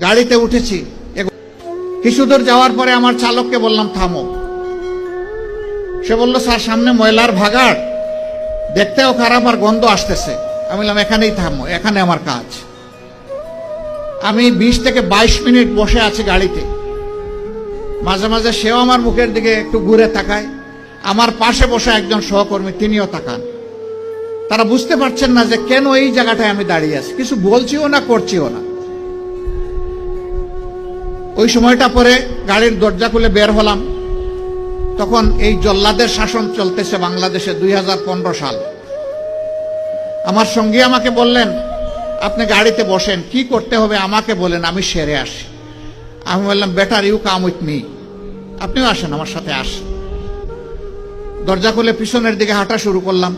গাড়িতে উঠেছি, কিছু দূর যাওয়ার পরে আমার চালককে বললাম থামো। সে বলল স্যার সামনে ময়লার ভাগাড়, দেখতেও খারাপ আর গন্ধ আসতেছে। আমি বললাম এখানেই থামো, এখানে আমার কাজ। আমি 20 থেকে 22 মিনিট বসে আছি গাড়িতে। মাঝে মাঝে সেও আমার মুখের দিকে একটু ঘুরে তাকায়। আমার পাশে বসে একজন সহকর্মী, তিনিও তাকান। তারা বুঝতে পারছেন না যে কেন এই জায়গাটায় আমি দাঁড়িয়ে আছি, কিছু বলছিও না করছিও না। ওই সময়টা পরে গাড়ির দরজা খুলে বের হলাম। তখন এই জল্লাদের শাসন চলতেছে বাংলাদেশে, 2015 সাল। আমার সঙ্গী আমাকে বললেন আপনি গাড়িতে বসেন, কি করতে হবে আমাকে বলেন, আমি সেরে আসি। আমি বললাম better you come with me, আপনিও আসেন আমার সাথে আসেন। দরজা খুলে পিছনের দিকে হাঁটা শুরু করলাম।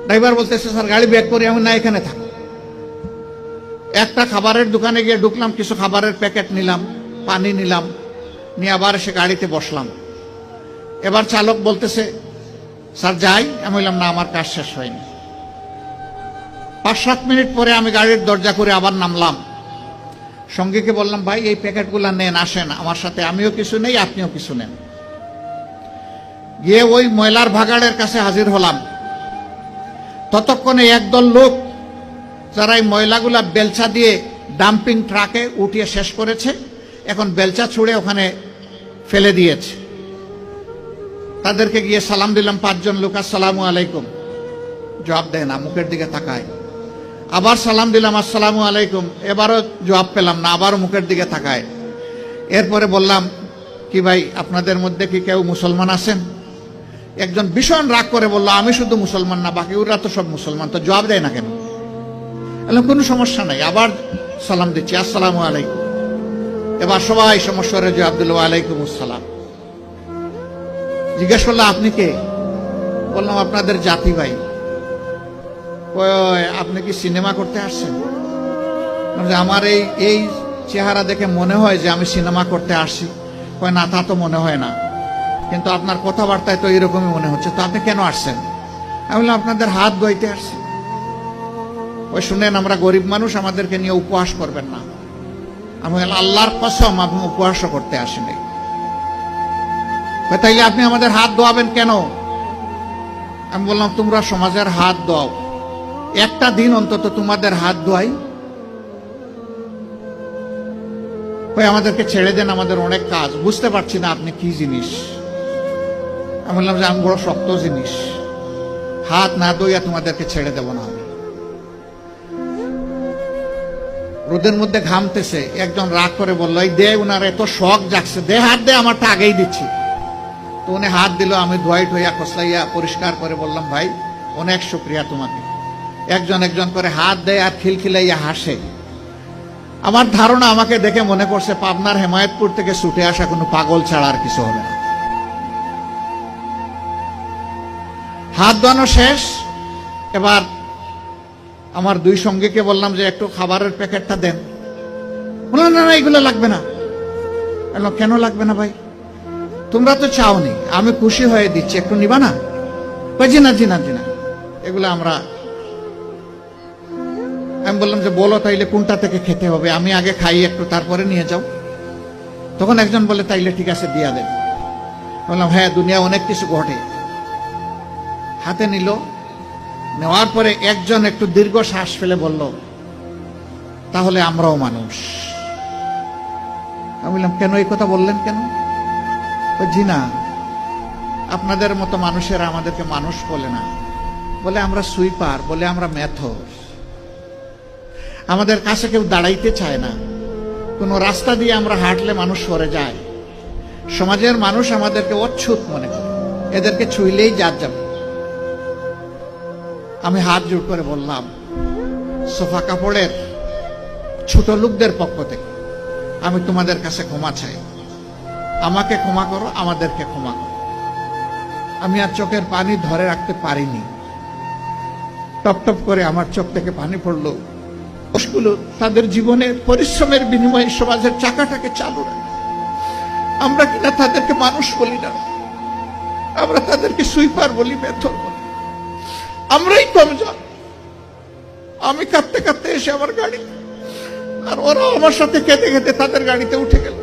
ড্রাইভার বলতেছে স্যার গাড়ি ব্যাক করি। আমি না, এখানে থাকো। একটা খাবারের দোকানে গিয়ে ঢুকলাম, কিছু খাবারের প্যাকেট নিলাম, পানি নিলাম, নিয়ে আবার এসে গাড়িতে বসলাম। এবার চালক বলতেছে স্যার যাই। আমি বললাম না, আমার কাজ শেষ হয়নি। 5-7 মিনিট পরে আমি গাড়ির দরজা করে আবার নামলাম। সঙ্গীকে বললাম ভাই এই প্যাকেটগুলো নেন, আসেন আমার সাথে, আমিও কিছু নেই আপনিও কিছু নেন। গিয়ে ওই ময়লার ভাগাড়ের কাছে হাজির হলাম। ততক্ষণে একদল লোক যারা এই ময়লাগুলা বেলচা দিয়ে ডাম্পিং ট্রাকে উঠিয়ে শেষ করেছে, এখন বেলচা ছুঁড়ে ওখানে ফেলে দিয়েছে। তাদেরকে গিয়ে সালাম দিলাম। 5 জন লোক আসসালামু আলাইকুম, জবাব দেয় না, মুখের দিকে তাকায়। আবার সালাম দিলাম আসসালামু আলাইকুম, এবারও জবাব পেলাম না, আবারও মুখের দিকে তাকায়। এরপরে বললাম কি ভাই আপনাদের মধ্যে কি কেউ মুসলমান আছেন? একজন ভীষণ রাগ করে বলল আমি শুধু মুসলমান না, বাকি ওরা তো সব মুসলমান, তো জবাব দেয় না কেন? বললাম কোনো সমস্যা নাই, আবার সালাম দিচ্ছি আসসালামু আলাইকুম। এবার সবাই সমস্যারে জবাব দিল ওয়ালাইকুম আসসালাম। জিজ্ঞেস করলো আপনি কে? বললাম আপনাদের জাতি ভাই। আপনি কি সিনেমা করতে আসছেন? আমার এই চেহারা দেখে মনে হয় যে আমি সিনেমা করতে আসছি। কয় না, তা তো মনে হয় না, কিন্তু আপনার কথাবার্তায় তো এরকমই মনে হচ্ছে। তো আপনি কেন আসছেন? আমি বললাম আপনাদের হাত ধুইতে আসছি। ওই শুনেন আমরা গরিব মানুষ, আমাদেরকে নিয়ে উপহাস করবেন না। আমি বললাম আল্লাহর কসম আমি উপহাসও করতে আসিনি। তাইলে আপনি আমাদের হাত ধোয়াবেন কেন? আমি বললাম তোমরা সমাজের হাত ধোও, একটা দিন অন্তত তোমাদের হাত ধোয়াই। আমাদেরকে ছেড়ে দেন, আমাদের অনেক কাজ, বুঝতে পারছি না আপনি কি জিনিস। আমি বললাম যে আমি বড় শক্ত জিনিস, হাত না ধুইয়া তোমাদেরকে ছেড়ে দেব না। আমি রোদের মধ্যে ঘামতেছে, একজন রাগ করে বললো এই দে, উনার এত শখ জাগছে, দে হাত দে, আমারটা আগেই দিচ্ছি। তো উনি হাত দিল, আমি ধোয়াই ঠইয়া খসলাইয়া পরিষ্কার করে বললাম ভাই অনেক শুক্রিয়া তোমাকে। একজন একজন করে হাত দেয় আর খিলখিলাইয়া হাসে। আমার ধারণা আমাকে দেখে মনে করছে পাবনার হেমায়েতপুর থেকে ছুটে আসা কোনো পাগল ছাড়া আর কিছু হবে না। হাত ধোয়ানো শেষ। এবার আমার 2 সঙ্গীকে বললাম যে একটু খাবারের প্যাকেটটা দেন। বললাম না না এগুলো লাগবে না। কেন লাগবে না ভাই? তোমরা তো চাওনি, আমি খুশি হয়ে দিচ্ছি, একটু নিবা না? জি না জি না জি না, এগুলো আমরা। আমি বললাম যে বলো তাইলে কোনটা থেকে খেতে হবে, আমি আগে খাই একটু, তারপরে নিয়ে যাও। তখন একজন বলে তাইলে ঠিক আছে দিয়া দেন। বললাম হ্যাঁ দুনিয়া অনেক কিছু ঘটে। হাতে নিল, নেওয়ার পরে একজন একটু দীর্ঘ শ্বাস ফেলে বলল তাহলে আমরাও মানুষ। আমি বললাম কেন এই কথা বললেন কেন? জি না, আপনাদের মতো মানুষেরা আমাদেরকে মানুষ বলে না, বলে আমরা সুইপার, বলে আমরা মেথর। আমাদের কাছে কেউ দাঁড়াইতে চায় না, কোনো রাস্তা দিয়ে আমরা হাঁটলে মানুষ সরে যায়। সমাজের মানুষ আমাদেরকে অচ্ছুত মনে করে, এদেরকে ছুঁইলেই জাত যাবে। আমি হাত জোড় করে বললাম সোফা কাপড়ের ছোট লোকদের পক্ষ থেকে আমি তোমাদের কাছে ক্ষমা চাই, আমাকে ক্ষমা করো, আমাদেরকে ক্ষমা করো। আমি আর চোখের পানি ধরে রাখতে পারিনি, টপ টপ করে আমার চোখ থেকে পানি পড়লো। তাদের জীবনের পরিশ্রমের বিনিময়ে সমাজের চাকাটাকে চালু রাখে। আমরা কিনা তাদেরকে মানুষ বলি না, আমরা তাদেরকে সুইপার বলি, মেথর বলি। আমরাই কমজোর। আমি কাঁদতে কাঁদতে এসে আমার গাড়ি আর ওরা আমার সাথে কেঁদে কেঁদে তাদের গাড়িতে উঠে গেল।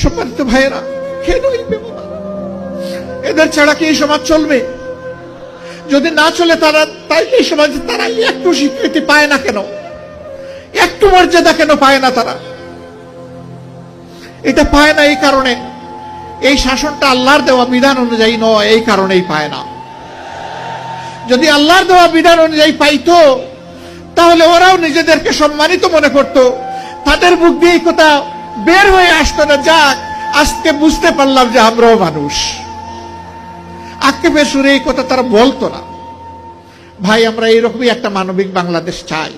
সম্মানিত ভাইয়েরা, কেন এই ব্যবহার? এদের ছাড়া কি এই সমাজ চলবে? যদি না চলে তারা, তাইলে এই সমাজে তারা একটু স্বীকৃতি পায় না কেন? একটু মর্যাদা কেন পায় না তারা? এটা পায় না এই কারণে, এই শাসনটা আল্লাহর দেওয়া বিধান অনুযায়ী নয়, এই কারণেই পায় না। যদি আল্লাহর দেওয়া বিধান অনুযায়ী পাইতো, তাহলে ওরাও নিজেদেরকে সম্মানিত মনে করত, তাদের মুখ দিয়ে এই কথা বের হয়ে আসতো না, যাক আজকে বুঝতে পারলাম যে আমরাও মানুষ। আক্ষেপের সুরে এই কথা তারা বলতো না। ভাই, আমরা এইরকমই একটা মানবিক বাংলাদেশ চাই।